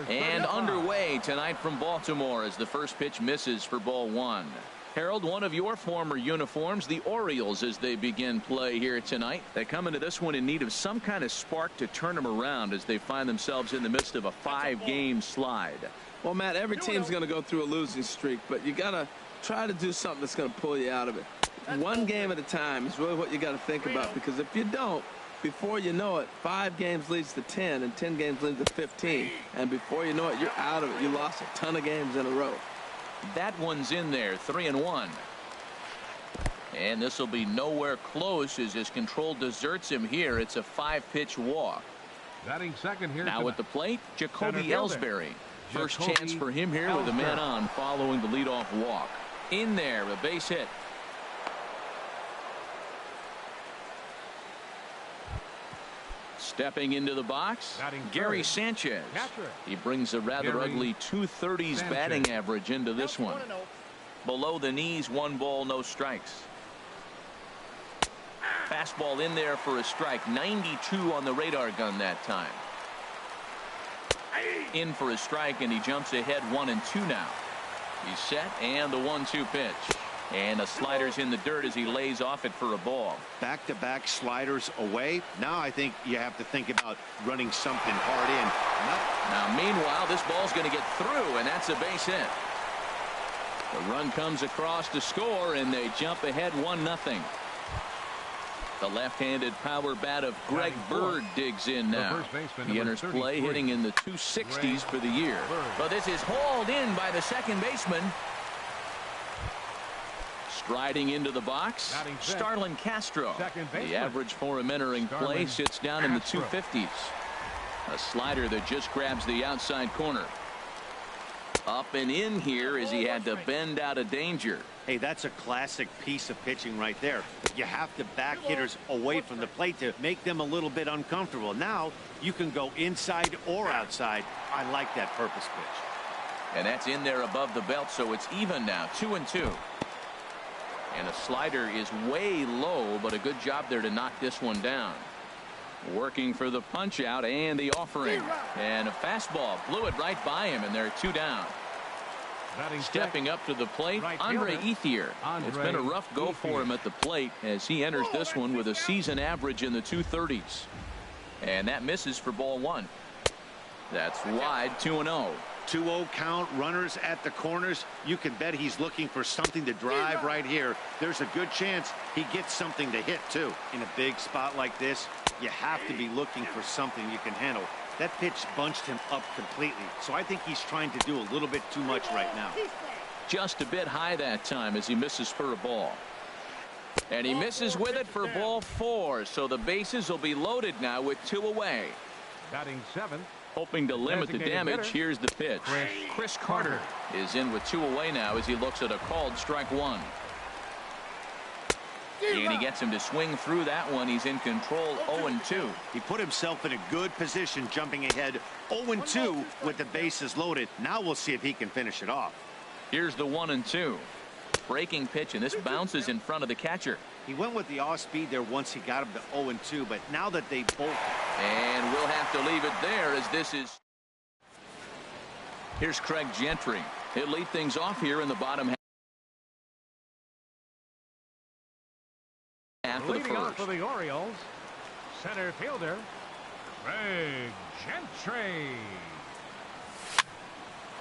And underway tonight from Baltimore as the first pitch misses for ball one. Harold, one of your former uniforms, the Orioles, as they begin play here tonight. They come into this one in need of some kind of spark to turn them around as they find themselves in the midst of a 5-game slide. Well, Matt, every team's going to go through a losing streak, but you got to try to do something that's going to pull you out of it. One game at a time is really what you got to think about, because if you don't, before you know it, 5 games leads to 10, and 10 games leads to 15. And before you know it, you're out of it. You lost a ton of games in a row. That one's in there, 3-1. And this will be nowhere close as his control deserts him here. It's a 5-pitch walk. Batting second here now tonight. at the plate, Jacoby Ellsbury. First chance for him here with a man on following the leadoff walk. In there, a base hit. Stepping into the box, Gary Sanchez. He brings a rather ugly 230s batting average into this one. Below the knees, 1 ball, no strikes. Fastball in there for a strike. 92 on the radar gun that time. In for a strike, and he jumps ahead 1-2 now. He's set, and the 1-2 pitch. And the slider's in the dirt as he lays off it for a ball. Back-to-back sliders away. Now I think you have to think about running something hard in. Now meanwhile, this ball's going to get through, and that's a base hit. The run comes across to score, and they jump ahead 1-0. The left-handed power bat of Greg Bird digs in now. He enters play hitting in the 260s for the year. But this is hauled in by the second baseman. Striding into the box, Starlin Castro. The average for him entering play sits down in the 250s. A slider that just grabs the outside corner. Up and in here as he had to bend out of danger. Hey, that's a classic piece of pitching right there. You have to back hitters away from the plate to make them a little bit uncomfortable. Now you can go inside or outside. I like that purpose pitch. And that's in there above the belt, so it's even now, 2-2. And a slider is way low, but a good job there to knock this one down. Working for the punch out and the offering. And a fastball blew it right by him, and they're 2 down. Stepping up to the plate, Andre Ethier. It's been a rough go for him at the plate as he enters this one with a season average in the 230s. And that misses for ball 1. That's wide, 2-0. 2-0 count, runners at the corners. You can bet he's looking for something to drive right here. There's a good chance he gets something to hit too. In a big spot like this, you have to be looking for something you can handle. That pitch bunched him up completely, so I think he's trying to do a little bit too much right now. Just a bit high that time as he misses for a ball. And he misses with it for ball 4, so the bases will be loaded now with 2 away. Batting 7. Hoping to limit the damage. Here's the pitch. Chris Carter is in with 2 away now as he looks at a called strike 1. And he gets him to swing through that one. He's in control, 0-2. He put himself in a good position jumping ahead 0-2 with the bases loaded. Now we'll see if he can finish it off. Here's the 1-2. Breaking pitch, and this bounces in front of the catcher. He went with the off speed there once he got him to 0-2, but now that they both. And we'll have to leave it there as this is. Here's Craig Gentry. He'll lead things off here in the bottom half. Leading off for the Orioles, center fielder Craig Gentry.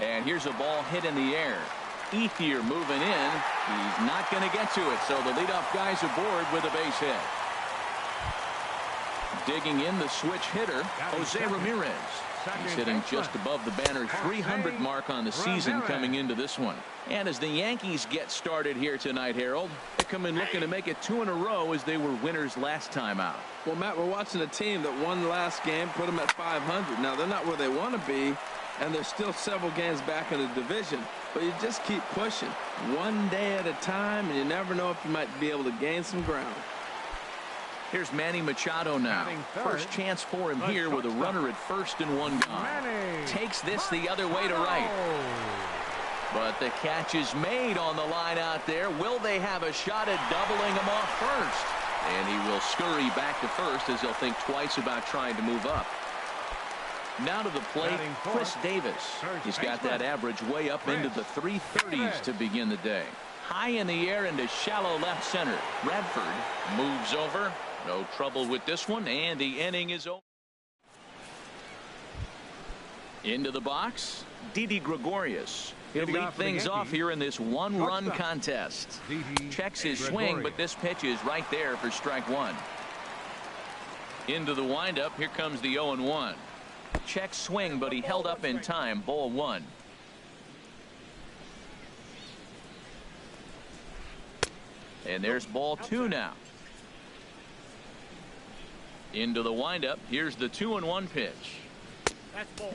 And here's a ball hit in the air. Ethier moving in. He's not going to get to it, so the leadoff guy's aboard with a base hit. Digging in the switch hitter, Jose Ramirez. He's hitting just above the banner 300 mark on the season coming into this one. And as the Yankees get started here tonight, Harold, they come in looking to make it 2 in a row as they were winners last time out. Well, Matt, we're watching a team that won the last game, put them at 500. Now, they're not where they want to be, and they're still several games back in the division. But you just keep pushing one day at a time, and you never know if you might be able to gain some ground. Here's Manny Machado now. First chance for him here with a runner at first and 1 gone. Takes this the other way to right. But the catch is made on the line out there. Will they have a shot at doubling him off first? And he will scurry back to first as he'll think twice about trying to move up. Now to the plate, Batting Chris fourth, Davis. first He's got baseman, that average way up into the 330s Davis. to begin the day. High in the air into shallow left center. Bradford moves over. No trouble with this one, and the inning is over. Into the box, Didi Gregorius. He'll Leading lead off for the things off Yankees, here in this one-run shortstop, contest. Didi Checks his swing, Gregorius. but this pitch is right there for strike one. Into the windup, here comes the 0-1. Check swing, but he held up in time. Ball one. And there's ball two now. Into the windup, here's the 2-1 pitch.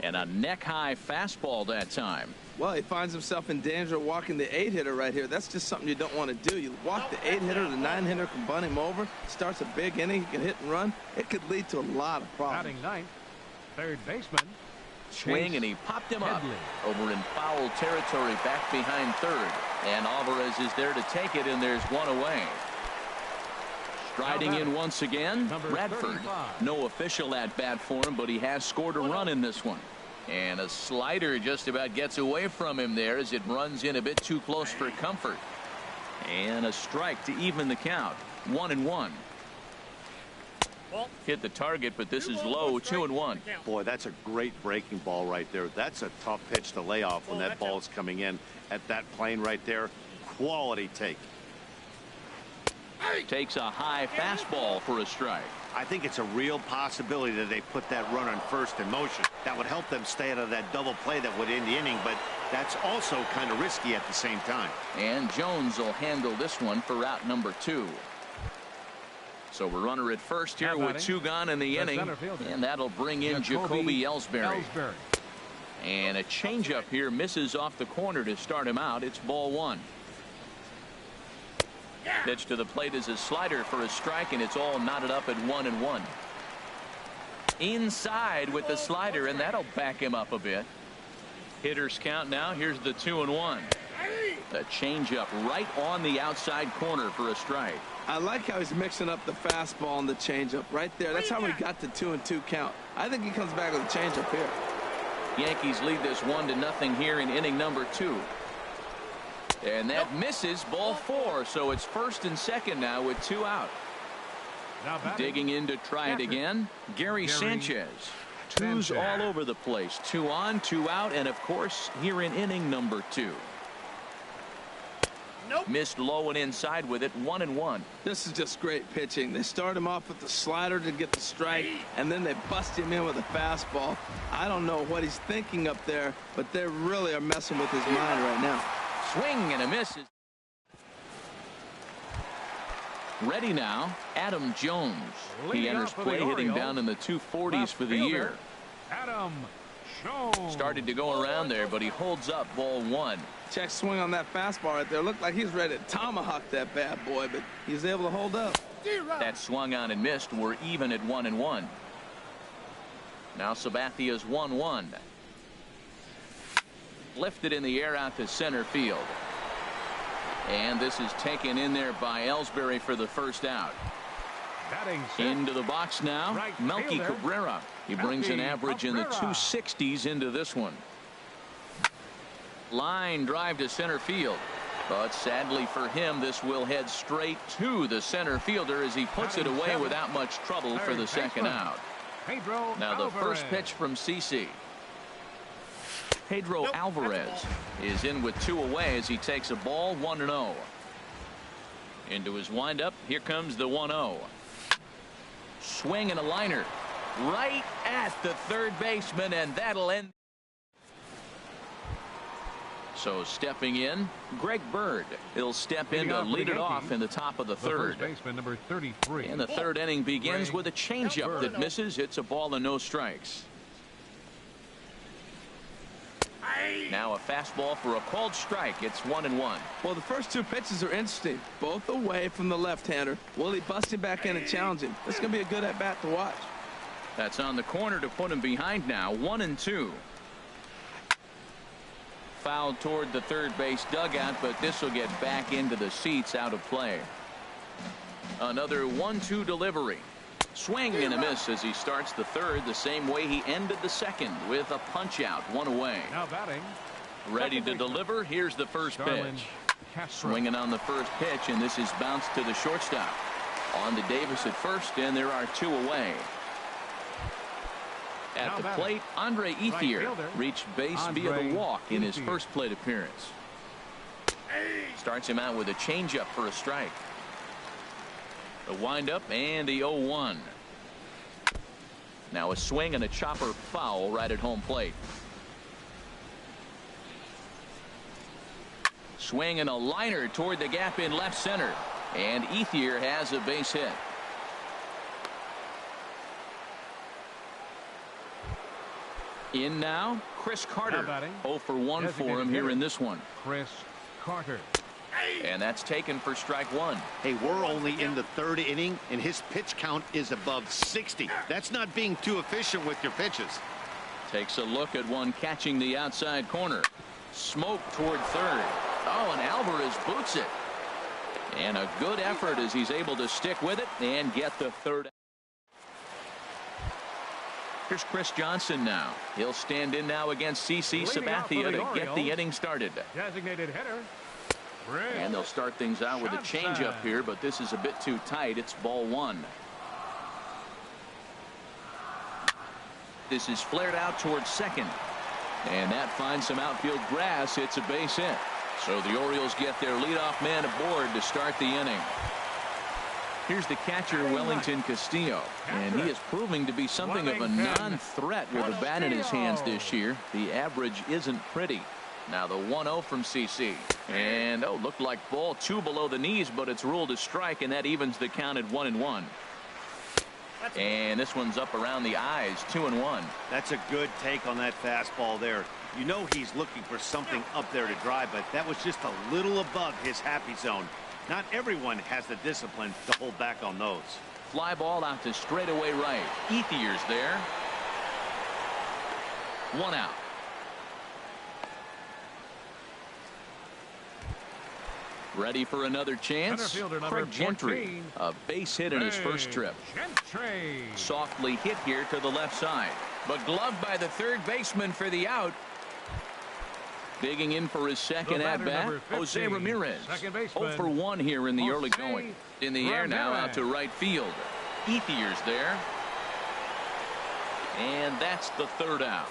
And a neck-high fastball that time. Well, he finds himself in danger of walking the 8-hitter right here. That's just something you don't want to do. You walk the 8-hitter, the 9-hitter can bunt him over. Starts a big inning. He can hit and run. It could lead to a lot of problems. Batting ninth, third baseman. Swing, Chase and he popped him up Headley. over in foul territory back behind third. And Alvarez is there to take it, and there's one away. Striding in once again, Number Bradford. 35. No official at bat for him, but he has scored a run in this one. And a slider just about gets away from him there as it runs in a bit too close for comfort. And a strike to even the count. 1-1. Hit the target, but this is low. 2-1. Boy, that's a great breaking ball right there. That's a tough pitch to lay off when that ball is coming in at that plane right there. Quality take. Takes a high fastball for a strike. I think it's a real possibility that they put that runner on first in motion. That would help them stay out of that double play that would end the inning, but that's also kind of risky at the same time. And Jones will handle this one for out number 2. So we're runner at first here with 2 gone in the inning, and that'll bring in Jacoby Ellsbury. And a changeup here misses off the corner to start him out. It's ball 1. Pitch to the plate is a slider for a strike, and it's all knotted up at 1-1. Inside with the slider, and that'll back him up a bit. Hitters count now. Here's the 2-1. A changeup right on the outside corner for a strike. I like how he's mixing up the fastball and the changeup right there. That's how we got the 2-2 count. I think he comes back with a changeup here. Yankees lead this 1-0 here in inning number 2. And that misses, ball 4. So it's first and second now with 2 out. Digging in to try it again, Gary Sanchez. 2s all over the place. 2 on, 2 out, and of course here in inning number 2. Missed low and inside with it. 1-1. This is just great pitching. They start him off with the slider to get the strike, and then they bust him in with a fastball. I don't know what he's thinking up there, but they really are messing with his mind right now. Swing and a miss. Ready now, Adam Jones. He enters play hitting down in the 240s for the year. Adam Jones. Started to go around there, but he holds up ball 1. Check swing on that fastball right there. Looked like he's ready to tomahawk that bad boy, but he's able to hold up. That swung on and missed. We're even at 1-1. Now Sabathia's 1-1. Lifted in the air out to center field. And this is taken in there by Ellsbury for the first out. Into the box now, Right Melky fielder. Cabrera. He brings an Melky average in the Cabrera. 260s into this one. Line drive to center field. But sadly for him, this will head straight to the center fielder as he puts it away without much trouble for the second out. Pedro Now the Alvarez. first pitch from CC. Pedro Alvarez is in with 2 away as he takes a ball. 1-0. Into his windup. Here comes the 1-0. Swing and a liner right at the third baseman, and that'll end. So stepping in, Greg Bird. He'll step in to lead it off in the top of the third. First baseman number 33. And the third inning begins with a changeup that misses. It's a ball and no strikes. Now a fastball for a called strike. It's 1-1. Well, the first 2 pitches are interesting. Both away from the left-hander. Will he bust him back in and challenge him? This is going to be a good at-bat to watch. That's on the corner to put him behind now. 1-2. Fouled toward the third base dugout, but this will get back into the seats out of play. Another 1-2 delivery. Swing and a miss as he starts the third the same way he ended the second with a punch out, one away. Now batting. Ready to deliver. Here's the first pitch. Swinging on the first pitch, and this is bounced to the shortstop. On to Davis at first, and there are two away. At the plate, Andre Ethier reached base via the walk in his first plate appearance. Starts him out with a changeup for a strike. The windup and the 0-1. Now a swing and a chopper foul right at home plate. Swing and a liner toward the gap in left center. And Ethier has a base hit. In now, Chris Carter. 0 for 1 for him here in this one. Chris Carter. And that's taken for strike one. Hey, we're only in the third inning, and his pitch count is above 60. That's not being too efficient with your pitches. Takes a look at one catching the outside corner. Smoke toward third. Oh, and Alvarez boots it. And a good effort as he's able to stick with it and get the third. Here's Chris Johnson now. He'll stand in now against CC Sabathia to get the inning started. Designated hitter. And they'll start things out with a changeup here, but this is a bit too tight. It's ball one. This is flared out towards second. And that finds some outfield grass. It's a base hit. So the Orioles get their leadoff man aboard to start the inning. Here's the catcher, Wellington Castillo, and he is proving to be something of a non-threat with a bat in his hands this year. The average isn't pretty. Now the 1-0 from CC. And looked like ball two below the knees, but it's ruled a strike, and that evens the count at 1-1. And this one's up around the eyes, 2-1. That's a good take on that fastball there. You know he's looking for something up there to drive, but that was just a little above his happy zone. Not everyone has the discipline to hold back on those. Fly ball out to straightaway right. Ethier's there. One out. Ready for another chance. Craig Gentry, a base hit in his first trip. Softly hit here to the left side, but gloved by the third baseman for the out. Digging in for his second at bat, Jose Ramirez. 0 for 1 here in the early going. In the air now out to right field. Ethier's there. And that's the third out.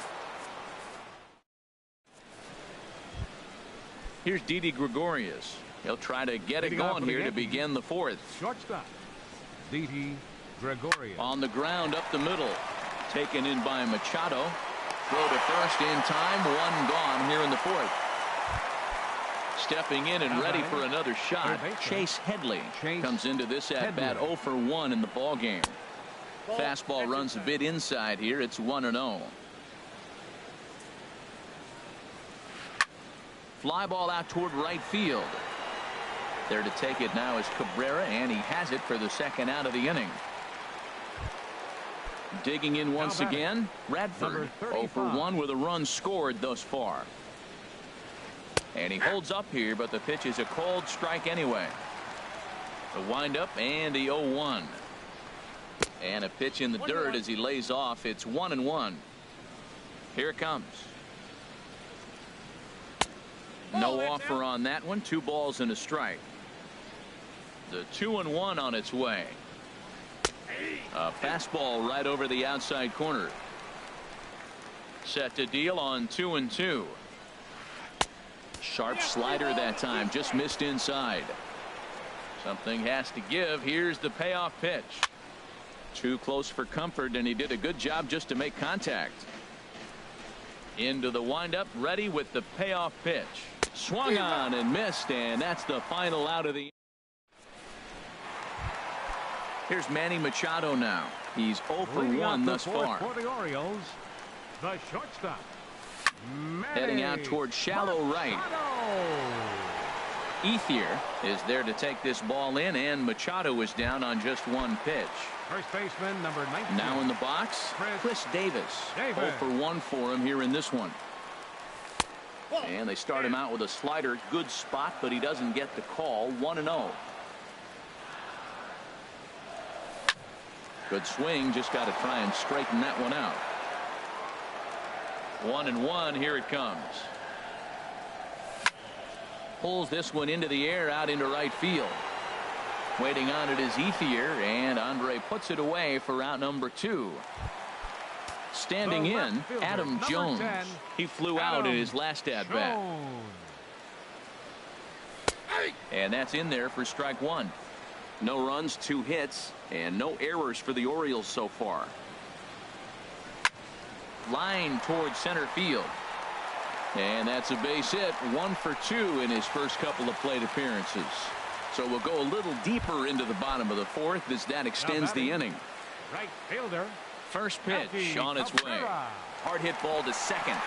Here's Didi Gregorius. He'll try to get it going here to begin the fourth. Shortstop, Didi Gregorius. On the ground up the middle. Taken in by Machado. Throw to first in time. One gone here in the fourth. Stepping in and ready for another shot. Chase Headley comes into this at bat 0 for 1 in the ball game. Fastball runs a bit inside here. It's 1-0. Fly ball out toward right field. There to take it now is Cabrera, and he has it for the second out of the inning. Digging in once again, Radford. 0 for 1 with a run scored thus far. And he holds up here, but the pitch is a cold strike anyway. The windup and the 0-1. And a pitch in the dirt as he lays off. It's 1-1. Here it comes. No offer on that one. 2 balls and a strike. The 2-1 on its way. A fastball right over the outside corner. Set to deal on 2-2. Sharp slider that time, just missed inside. Something has to give. Here's the payoff pitch. Too close for comfort, and he did a good job just to make contact. Into the windup, ready with the payoff pitch. Swung on and missed, and that's the final out of the. Here's Manny Machado now. He's 0 for 1 thus far. For the Orioles, the shortstop. Heading out toward shallow right. Ethier is there to take this ball in, and Machado is down on just one pitch. First baseman number 19. Now in the box, Chris Davis. 0 for 1 for him here in this one. And they start him out with a slider. Good spot, but he doesn't get the call. 1-0. Good swing, just got to try and straighten that one out. 1-1, here it comes. Pulls this one into the air out into right field. Waiting on it is Ethier, and Andre puts it away for out number 2. Standing in, Adam Jones. 10, he flew out in his last at bat. And that's in there for strike 1. No runs, 2 hits, and no errors for the Orioles so far. Line towards center field. And that's a base hit. 1 for 2 in his first couple of plate appearances. So we'll go a little deeper into the bottom of the 4th as that extends the inning. Right fielder. First pitch Elky on its way. Cabrera. Hard hit ball to second.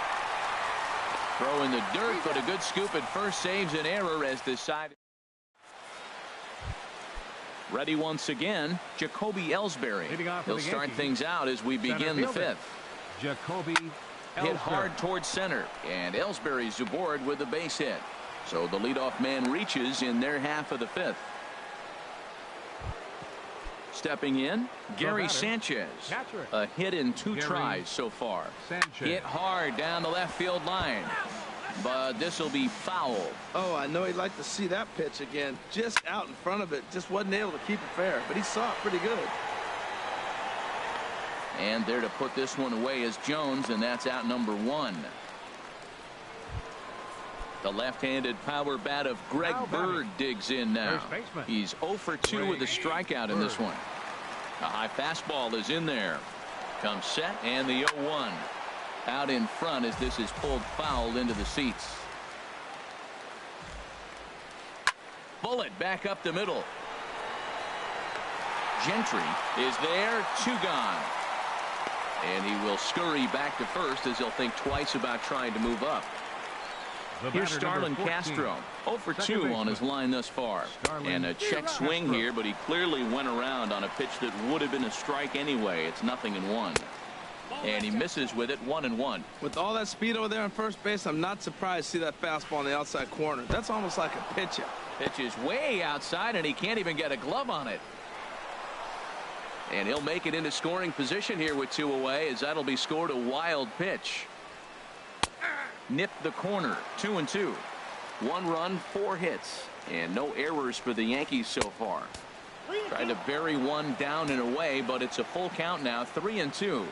Throw in the dirt, but a good scoop at first saves an error as decided. Ready once again, Jacoby Ellsbury. He'll start things out as we begin the 5th. Jacoby Hit hard towards center, and Ellsbury's aboard with a base hit. So the leadoff man reaches in their half of the 5th. Stepping in, Gary Sanchez. A hit in 2 tries so far. Hit hard down the left field line. But this will be foul. Oh, I know he'd like to see that pitch again. Just out in front of it. Just wasn't able to keep it fair. But he saw it pretty good. And there to put this one away is Jones, and that's out number 1. The left-handed power bat of Greg Bird digs in now. He's 0 for 2 with a strikeout in this one. A high fastball is in there. Comes set, and the 0-1. Out in front as this is pulled foul into the seats. Bullet back up the middle. Gentry is there, 2 gone. And he will scurry back to first as he'll think twice about trying to move up. Here's Starlin Castro, 0 for 2 on his line thus far. And a check swing here, but he clearly went around on a pitch that would have been a strike anyway. It's 0-1. And he misses with it, 1-1. With all that speed over there on first base, I'm not surprised to see that fastball on the outside corner. That's almost like a pitch out. Pitch is way outside, and he can't even get a glove on it. And he'll make it into scoring position here with 2 away, as that'll be scored a wild pitch. Nipped the corner, 2-2. 1 run, 4 hits, and no errors for the Yankees so far. Tried to bury one down and away, but it's a full count now, 3-2.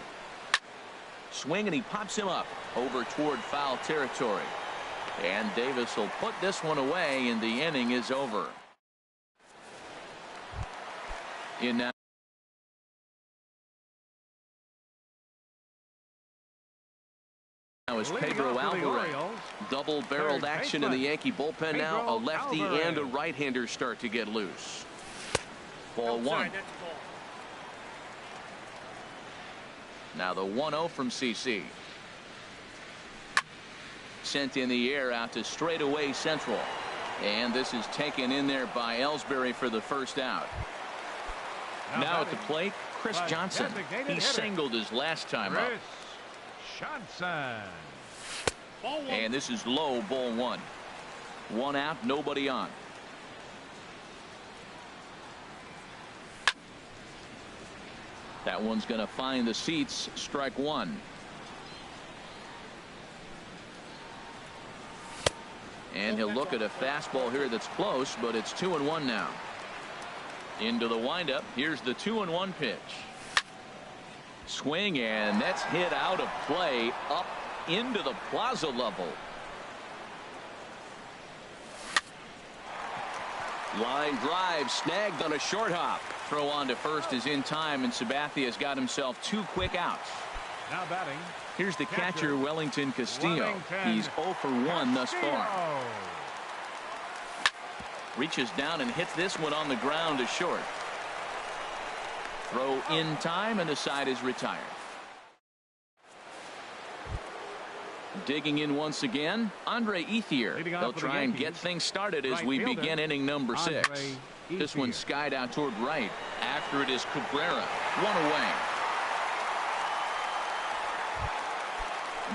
Swing, and he pops him up over toward foul territory. And Davis will put this one away, and the inning is over. In now is Pedro Alvarez. Double-barreled action in the Yankee bullpen now. A lefty and a right-hander start to get loose. Ball 1. Now the 1-0 from CC. Sent in the air out to straightaway central. And this is taken in there by Ellsbury for the first out. Now at the plate, Chris Johnson. He singled his last time up. Johnson. And this is low, ball 1. 1 out, nobody on. That one's going to find the seats. Strike 1. And he'll look at a fastball here that's close, but it's 2-1 now. Into the windup. Here's the 2-1 pitch. Swing, and that's hit out of play up into the plaza level. Line drive snagged on a short hop. Throw on to first is in time, and Sabathia's got himself 2 quick outs. Now batting. Here's the catcher, Wellington Castillo. He's 0 for 1 thus far. Reaches down and hits this one on the ground to short. Throw in time, and the side is retired. Digging in once again, Andre Ethier. They'll try and get things started as we begin inning number 6. This one skied out toward right. After it is Cabrera. 1 away.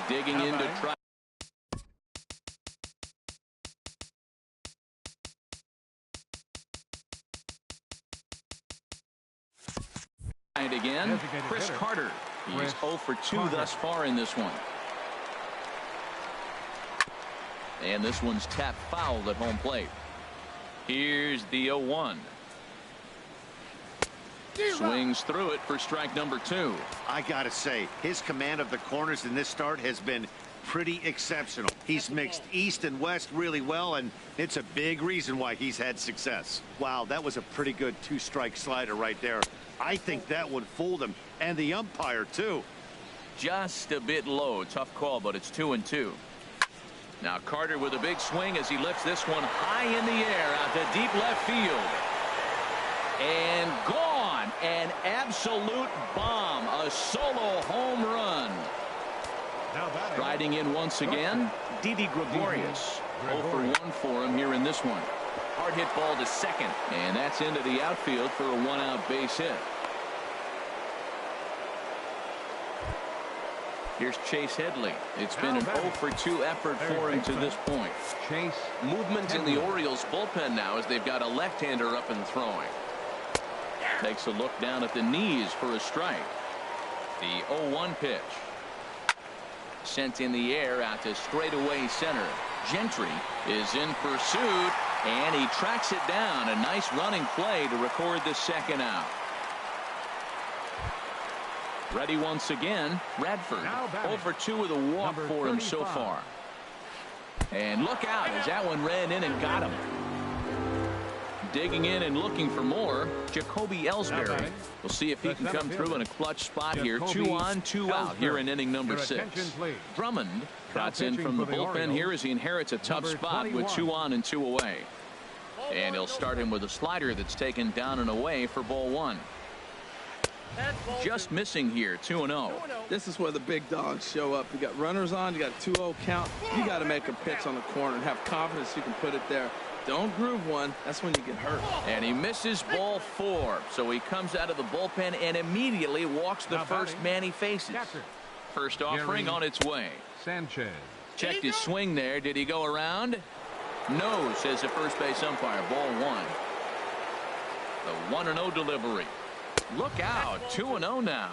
Digging in to try. And again, Chris Carter. He's 0 for 2 thus far in this one. And this one's tapped foul at home plate. Here's the 0-1. Swings through it for strike number 2. I gotta say, his command of the corners in this start has been pretty exceptional. He's mixed east and west really well, and it's a big reason why he's had success. Wow, that was a pretty good 2-strike slider right there. I think that would fool them, and the umpire too. Just a bit low. Tough call, but it's 2-2. Now Carter with a big swing as he lifts this one high in the air out to deep left field. And gone. An absolute bomb. A solo home run. Riding in once again, Didi Gregorius. 0 for 1 for him here in this one. Hard hit ball to second. And that's into the outfield for a 1-out base hit. Here's Chase Headley. It's been an 0 for 2 effort for him to this point. Chase Movement in the Orioles bullpen now as they've got a left-hander up and throwing. Takes a look down at the knees for a strike. The 0-1 pitch. Sent in the air out to straightaway center. Gentry is in pursuit, and he tracks it down. A nice running play to record the second out. Ready once again, Radford. 0 for 2 with a walk for him so far. And look out as that one ran in and got him. Digging in and looking for more, Jacoby Ellsbury. We'll see if he can come through in a clutch spot here. 2 on, 2 out here in inning number 6. Drummond trots in from the bullpen here as he inherits a tough spot with 2 on and 2 away. And he'll start him with a slider that's taken down and away for ball 1. Just missing here, 2-0. This is where the big dogs show up. You got runners on, you got a 2-0 count. You got to make a pitch on the corner and have confidence you can put it there. Don't groove one. That's when you get hurt. And he misses ball 4. So he comes out of the bullpen and immediately walks the first man he faces. First offering on its way. Sanchez. Checked his swing there. Did he go around? No, says the first base umpire. Ball 1. The 1-0 delivery. Look out. 2-0 now.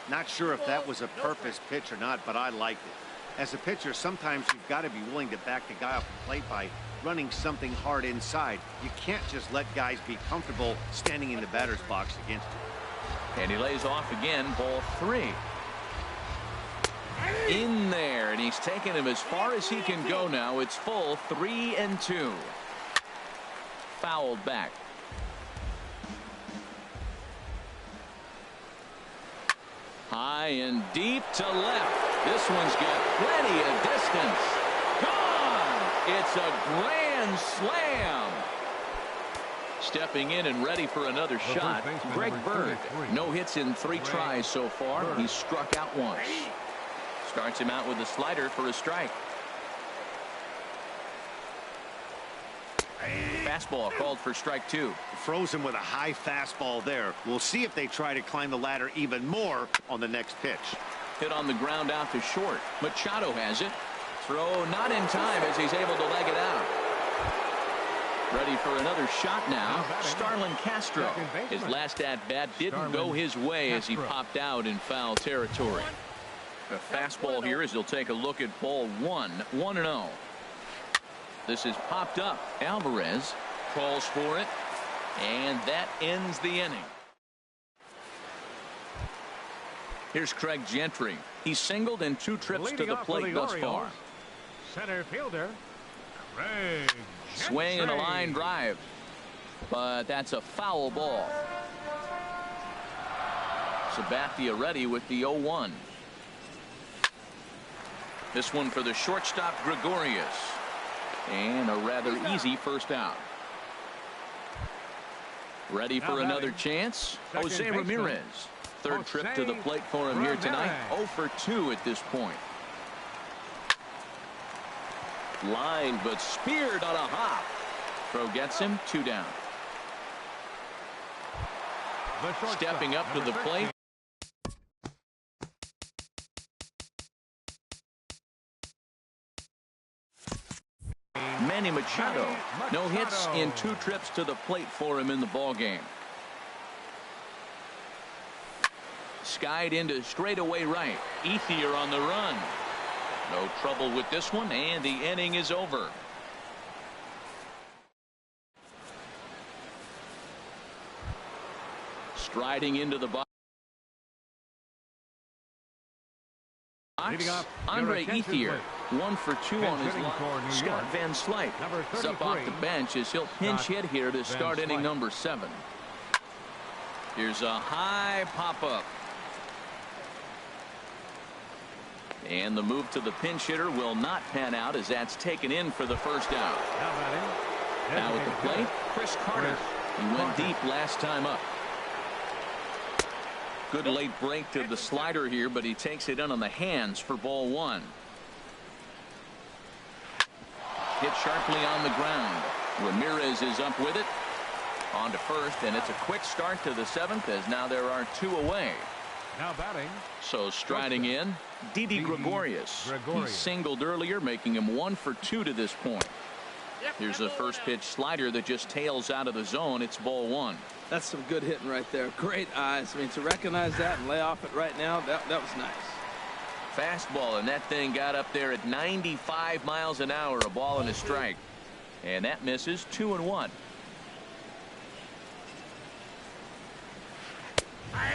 Not sure if that was a purpose pitch or not, but I liked it. As a pitcher, sometimes you've got to be willing to back the guy off the plate by running something hard inside. You can't just let guys be comfortable standing in the batter's box against you. And he lays off again. Ball 3. In there, and he's taken him as far as he can go now. It's full 3-2. Fouled back. High and deep to left. This one's got plenty of distance. Gone! It's a grand slam. Stepping in and ready for another shot, Greg Bird. No hits in 3 tries so far. He's struck out once. Starts him out with a slider for a strike. Fastball called for strike 2. Froze him with a high fastball there. We'll see if they try to climb the ladder even more on the next pitch. Hit on the ground out to short. Machado has it. Throw not in time as he's able to leg it out. Ready for another shot now. Starlin Castro. His last at bat didn't go his way as he popped out in foul territory. A fastball here as he'll take a look at ball 1. 1-0. This is popped up. Alvarez calls for it, and that ends the inning. Here's Craig Gentry. He's singled in 2 trips to the plate thus far. Center fielder Craig Swing and a line drive, but that's a foul ball. Sabathia ready with the 0-1. This one for the shortstop Gregorius. And a rather easy first out. Ready for another chance. Jose Ramirez. Third trip to the plate for him here tonight. 0 for 2 at this point. Line but speared on a hop. Throw gets him. 2 down. Stepping up to the plate. Manny Machado. No hits in 2 trips to the plate for him in the ball game. skied into straightaway right. Ethier on the run. No trouble with this one, and the inning is over. Striding into the box. Andre Ethier, 1 for 2 on his line. Scott Van Slyke is up off the bench as he'll pinch hit here to start inning number 7. Here's a high pop-up. And the move to the pinch hitter will not pan out as that's taken in for the first out. Now at the plate, Chris Carter. He went deep last time up. Good late break to the slider here, but he takes it in on the hands for ball 1. Hit sharply on the ground. Ramirez is up with it. On to first, and it's a quick start to the 7th as now there are 2 away. Now batting. So striding in, Didi Gregorius. He singled earlier, making him 1 for 2 to this point. Here's a first pitch slider that just tails out of the zone. It's ball 1. That's some good hitting right there. Great eyes. I mean, to recognize that and lay off it right now, that was nice. Fastball, and that thing got up there at 95 miles an hour, a ball and a strike. And that misses. 2-1.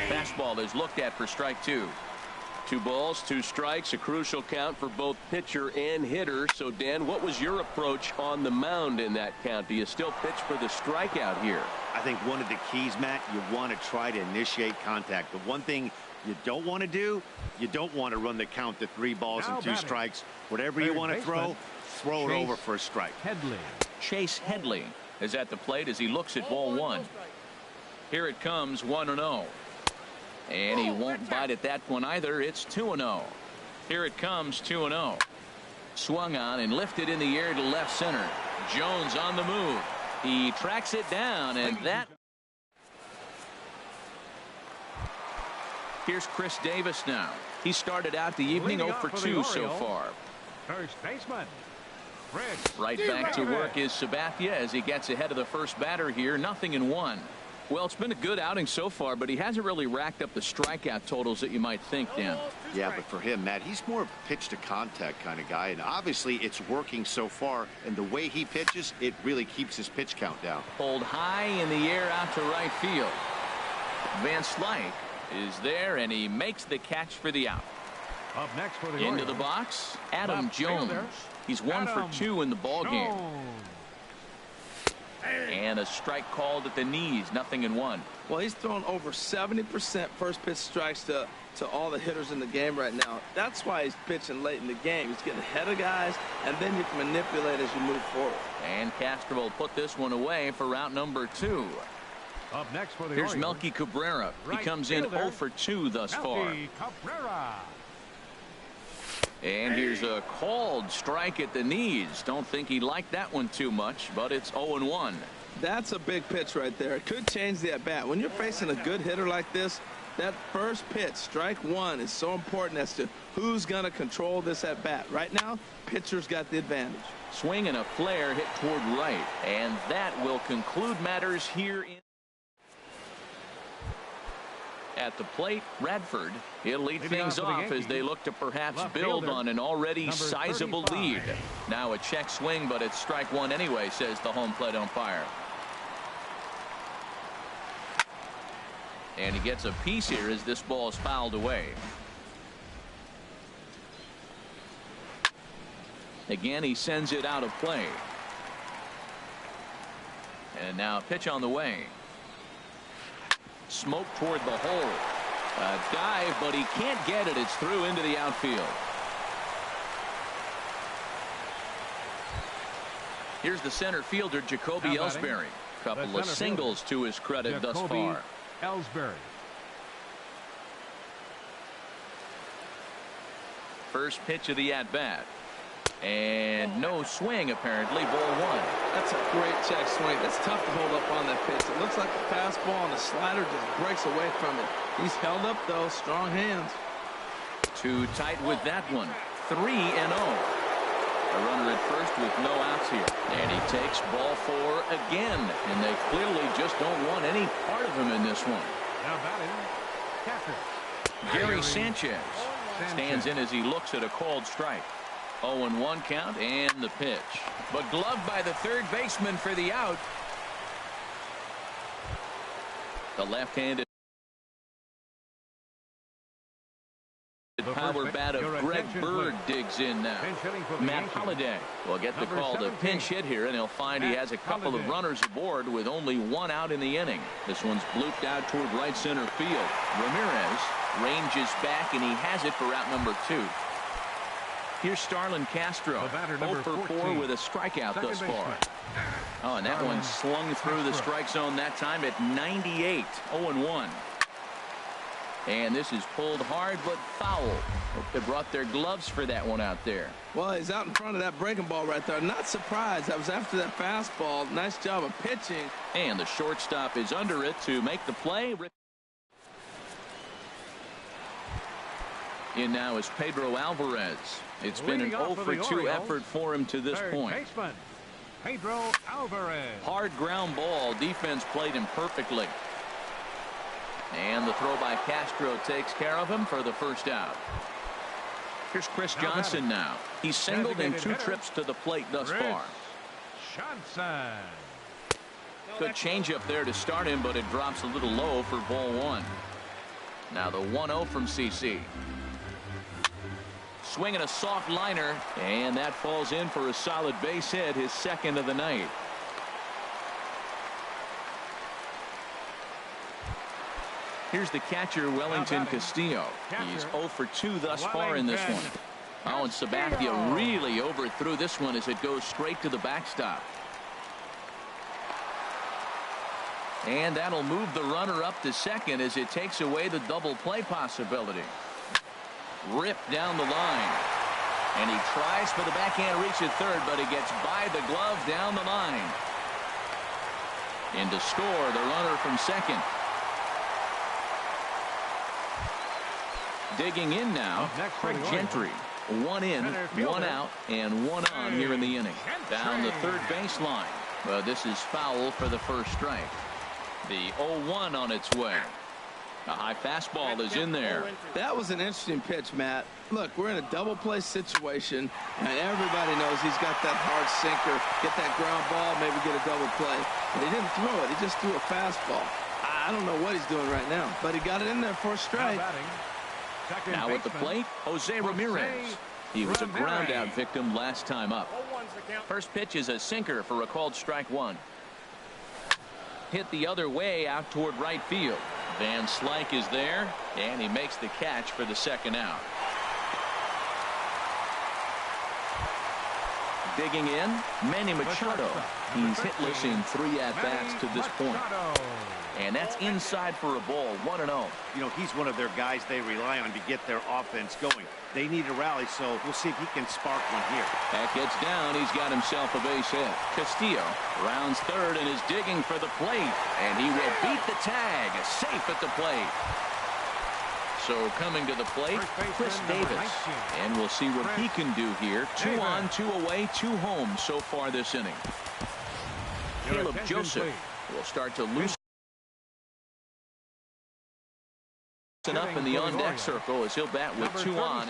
Fastball is looked at for strike 2. 2 balls, 2 strikes, a crucial count for both pitcher and hitter. So, Dan, what was your approach on the mound in that count? Do you still pitch for the strikeout here? I think one of the keys, Matt, you want to try to initiate contact. The one thing you don't want to do, you don't want to run the count to 3 balls and 2 strikes. Whatever you want to throw it over for a strike. Headley. Chase Headley is at the plate as he looks at ball 1. Here it comes, 1-0. And he won't bite at that one either. It's 2-0. Here it comes, 2-0. Swung on and lifted in the air to left center. Jones on the move. He tracks it down, and that. Here's Chris Davis now. He started out the evening 0 for 2 so far. First baseman. Right back to work is Sabathia as he gets ahead of the first batter here. 0-1. Well, it's been a good outing so far, but he hasn't really racked up the strikeout totals that you might think, Dan. Yeah, but for him, Matt, he's more of a pitch to contact kind of guy, and obviously it's working so far, and the way he pitches, it really keeps his pitch count down. Pulled high in the air out to right field. Van Slyke is there, and he makes the catch for the out. Up next for the Into the box, Adam Jones. He's 1 for 2 in the ball game. And a strike called at the knees. 0-1. Well, he's thrown over 70% first pitch strikes to all the hitters in the game right now. That's why he's pitching late in the game. He's getting ahead of guys, and then you can manipulate as you move forward. And Castro will put this one away for route number 2. Up next for the Here's Melky Cabrera. He comes in 0 for 2 thus far. Cabrera. And here's a called strike at the knees. Don't think he liked that one too much, but it's 0-1. That's a big pitch right there. It could change the at-bat. When you're facing a good hitter like this, that first pitch, strike 1, is so important as to who's going to control this at-bat. Right now, pitcher's got the advantage. Swing and a flare hit toward right. And that will conclude matters here in. At the plate, Radford. He'll lead things off as they look to perhaps build on an already sizable lead. Now a check swing, but it's strike 1 anyway, says the home plate umpire. And he gets a piece here as this ball is fouled away. Again, he sends it out of play. And now a pitch on the way. Smoke toward the hole. A dive, but he can't get it. It's through into the outfield. Here's the center fielder, Jacoby Ellsbury. Couple of singles to his credit thus far. Ellsbury. First pitch of the at-bat. And no swing, apparently. Ball 1. That's a great check swing. That's tough to hold up on that pitch. It looks like a fastball, and the slider just breaks away from it. He's held up, though. Strong hands. Too tight with that one. 3-0. A runner at first with no outs here. And he takes ball 4 again. And they clearly just don't want any part of him in this one. Now batting, catcher. Gary Sanchez stands in as he looks at a called strike. 0-1 count and the pitch. But gloved by the third baseman for the out. The left-handed power bat of Greg Bird digs in now. Matt Holliday will get the call to pinch hit here, and he'll find he has a couple of runners aboard with only one out in the inning. This one's blooped out toward right center field. Ramirez ranges back, and he has it for out number 2. Here's Starlin Castro, 0 for 4 with a strikeout thus far. Oh, and that one slung through the strike zone that time at 98, 0-1. And this is pulled hard but foul. Hope they brought their gloves for that one out there. Well, he's out in front of that breaking ball right there. Not surprised. That was after that fastball. Nice job of pitching. And the shortstop is under it to make the play. In now is Pedro Alvarez. It's been an 0 for 2 effort for him to this point. Pedro Alvarez. Hard ground ball. Defense played him perfectly. And the throw by Castro takes care of him for the first out. Here's Chris Johnson now. He's singled in 2 trips to the plate thus far. Johnson. Good changeup there to start him, but it drops a little low for ball 1. Now the 1-0 from CC. Swinging a soft liner, and that falls in for a solid base hit, his second of the night. Here's the catcher, Wellington Castillo. He's 0 for 2 thus far in this one. Oh, and Sabathia really overthrew this one as it goes straight to the backstop. And that'll move the runner up to second as it takes away the double play possibility. Ripped down the line. And he tries for the backhand reach at third, but he gets by the glove down the line. And to score, the runner from second. Digging in now, Craig Gentry. 1 in, 1 out, and 1 on here in the inning. Down the third baseline. But this is foul for the first strike. The 0-1 on its way. A high fastball is in there. That was an interesting pitch, Matt. Look, we're in a double play situation, and everybody knows he's got that hard sinker. Get that ground ball, maybe get a double play. But he didn't throw it. He just threw a fastball. I don't know what he's doing right now, but he got it in there for a strike. Now at the plate, Jose Ramirez. He was a ground out victim last time up. First pitch is a sinker for a called strike 1. Hit the other way out toward right field. Van Slyke is there, and he makes the catch for the second out. Digging in, Manny Machado. He's hitless in 3 at-bats to this point. And that's inside for a ball, 1-0. You know, he's one of their guys they rely on to get their offense going. They need a rally, so we'll see if he can spark one here. That gets down. He's got himself a base hit. Castillo rounds third and is digging for the plate. And he will beat the tag. Safe at the plate. So coming to the plate, Chris Davis. And we'll see what he can do here. 2 on, 2 away, 2 home so far this inning. Caleb Joseph will start to loosen up in the on-deck circle as he'll bat with 2 on.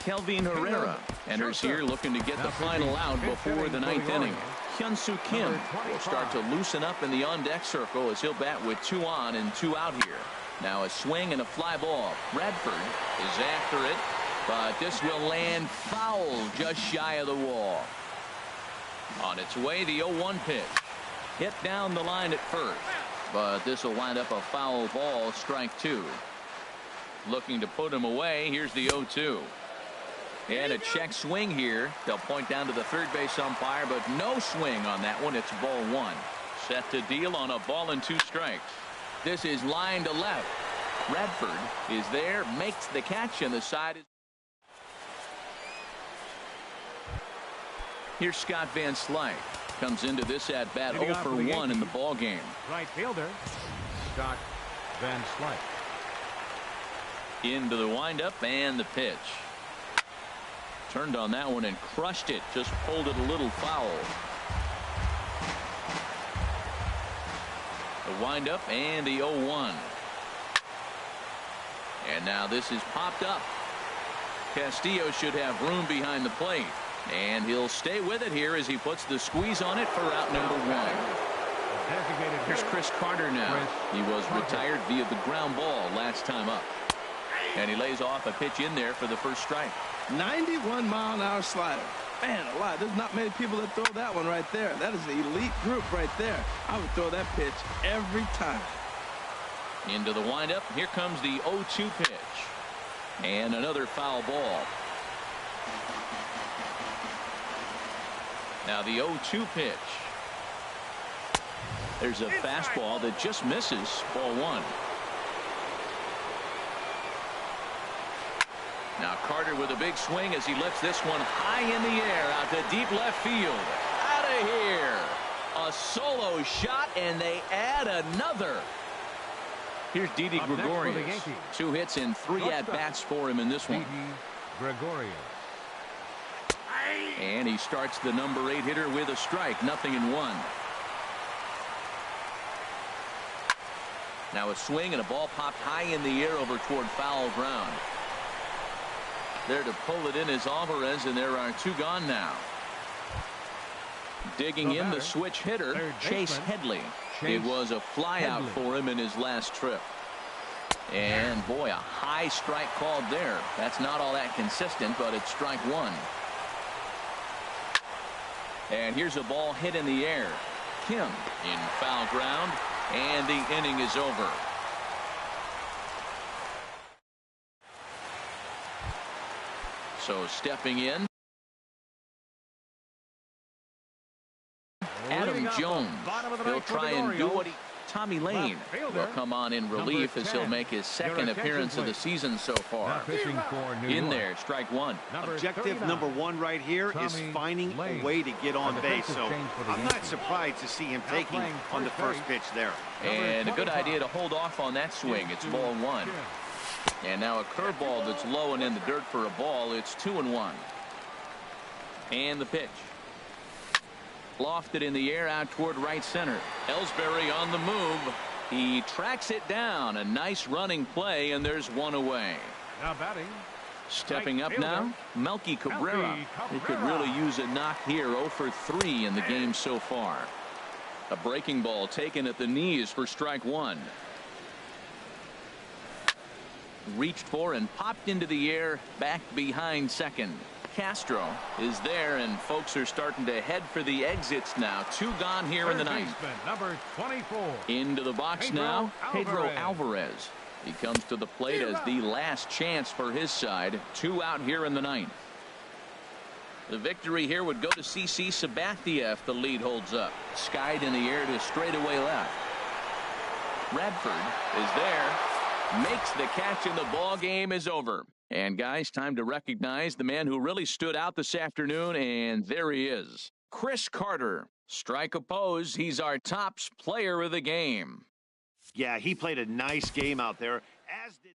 Kelvin Herrera enters here looking to get the final out before the 9th inning. Hyun-Soo Kim will start to loosen up in the on-deck circle as he'll bat with 2 on and 2 out here. Now a swing and a fly ball. Bradford is after it, but this will land foul just shy of the wall. On its way, the 0-1 pitch. Hit down the line at first, but this will wind up a foul ball, strike 2. Looking to put him away. Here's the 0-2. And a check swing here. They'll point down to the third base umpire, but no swing on that one. It's ball 1. Set to deal on a ball and 2 strikes. This is line to left. Bradford is there, makes the catch, and the side is. Here's Scott Van Slyke. Comes into this at bat 0 for 1 in the ball game. Right fielder, Scott Van Slyke. Into the windup and the pitch. Turned on that one and crushed it. Just pulled it a little foul. The windup and the 0-1. And now this is popped up. Castillo should have room behind the plate. And he'll stay with it here as he puts the squeeze on it for out number one. Here's Chris Carter now. He was retired via the ground ball last time up. And he lays off a pitch in there for the first strike. 91-mile-an-hour slider. Man alive, there's not many people that throw that one right there. That is an elite group right there. I would throw that pitch every time. Into the windup. Here comes the 0-2 pitch. And another foul ball. Now the 0-2 pitch. There's a fastball that just misses. Ball one. Now Carter with a big swing as he lifts this one high in the air out to deep left field. Out of here. A solo shot, and they add another. Here's Didi Gregorius. 2 hits and 3 at-bats for him in this one. Gregorius. And he starts the number 8 hitter with a strike. 0-1. Now a swing and a ball popped high in the air over toward foul ground. There to pull it in is Alvarez, and there are 2 gone now. Digging in the switch hitter, Chase Headley. It was a flyout for him in his last trip. And boy, a high strike called there. That's not all that consistent, but it's strike one. And here's a ball hit in the air. Kim in foul ground, and the inning is over. So stepping in, Adam Jones. He'll try and do what Tommy Lane will come on in relief as he'll make his second appearance of the season so far. In there, strike one. Objective number 1 right here is finding a way to get on base. So I'm not surprised to see him taking on the first pitch there. And a good idea to hold off on that swing. It's ball one. And now a curveball that's low and in the dirt for a ball. It's 2-1. And the pitch. Lofted in the air out toward right center. Ellsbury on the move. He tracks it down. A nice running play, and there's one away. Now batting. Stepping up now, Melky Cabrera. He could really use a knock here. 0 for 3 in the game so far. A breaking ball taken at the knees for strike one. Reached for and popped into the air back behind second. Castro is there, and folks are starting to head for the exits now. 2 gone here in the ninth. Number 24. Into the box now, Pedro Alvarez. He comes to the plate as the last chance for his side. 2 out here in the ninth. The victory here would go to CC Sabathia if the lead holds up. Skied in the air to straightaway left. Radford is there, makes the catch, and the ball game is over. And guys, time to recognize the man who really stood out this afternoon, and there he is. Chris Carter. Strike opposed. He's our top player of the game. Yeah, he played a nice game out there, as did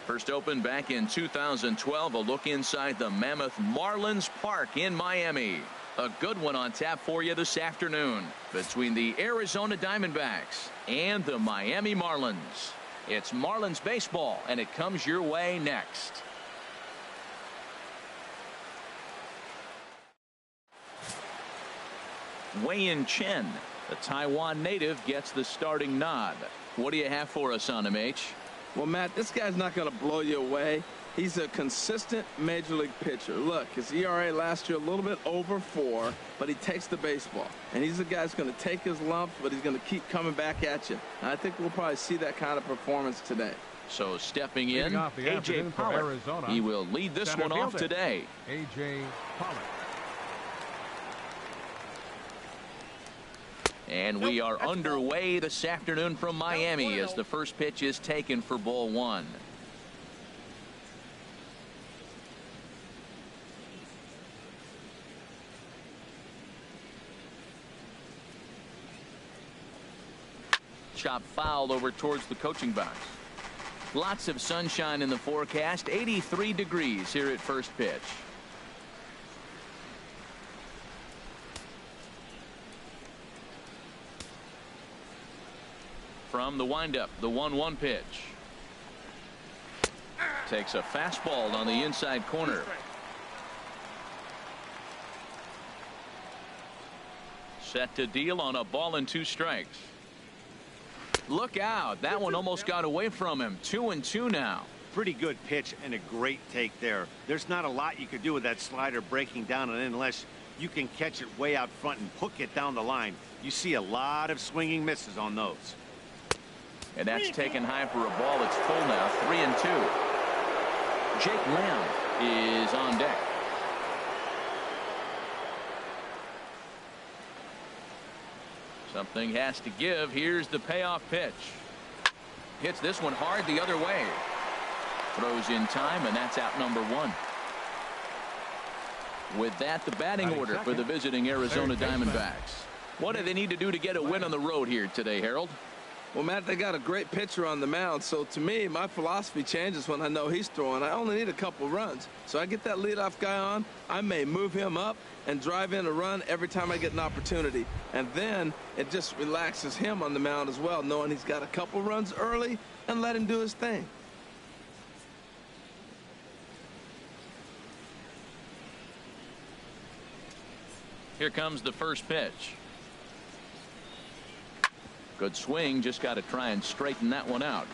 First opened back in 2012. A look inside the Mammoth Marlins Park in Miami. A good one on tap for you this afternoon between the Arizona Diamondbacks and the Miami Marlins. It's Marlins baseball, and it comes your way next. Wei-Yin Chen, the Taiwan native, gets the starting nod. What do you have for us on him, H? Well, Matt, this guy's not going to blow you away. He's a consistent major league pitcher. Look, his ERA last year a little bit over 4, but he takes the baseball. And he's a guy that's going to take his lumps, but he's going to keep coming back at you. And I think we'll probably see that kind of performance today. So stepping in, A.J. Pollock. He will lead this one off today. A.J. Pollock. And we are underway this afternoon from Miami as the first pitch is taken for ball 1. Chop foul over towards the coaching box. Lots of sunshine in the forecast. 83 degrees here at first pitch. From the windup, the 1-1 pitch. Takes a fastball on the inside corner. Set to deal on a ball and 2 strikes. Look out. That one almost got away from him. 2-2 now. Pretty good pitch and a great take there. There's not a lot you could do with that slider breaking down and in unless you can catch it way out front and hook it down the line. You see a lot of swinging misses on those. And that's taken high for a ball. It's full now. 3-2. Jake Lamb is on deck. Something has to give. Here's the payoff pitch. Hits this one hard the other way. Throws in time, and that's out number 1. With that, the batting order for the visiting Arizona Diamondbacks. What do they need to do to get a win on the road here today, Harold? Well, Matt, they got a great pitcher on the mound, so to me, my philosophy changes when I know he's throwing. I only need a couple runs. So I get that leadoff guy on, I may move him up and drive in a run every time I get an opportunity. And then it just relaxes him on the mound as well, knowing he's got a couple runs early and let him do his thing. Here comes the first pitch. Good swing, just got to try and straighten that one out.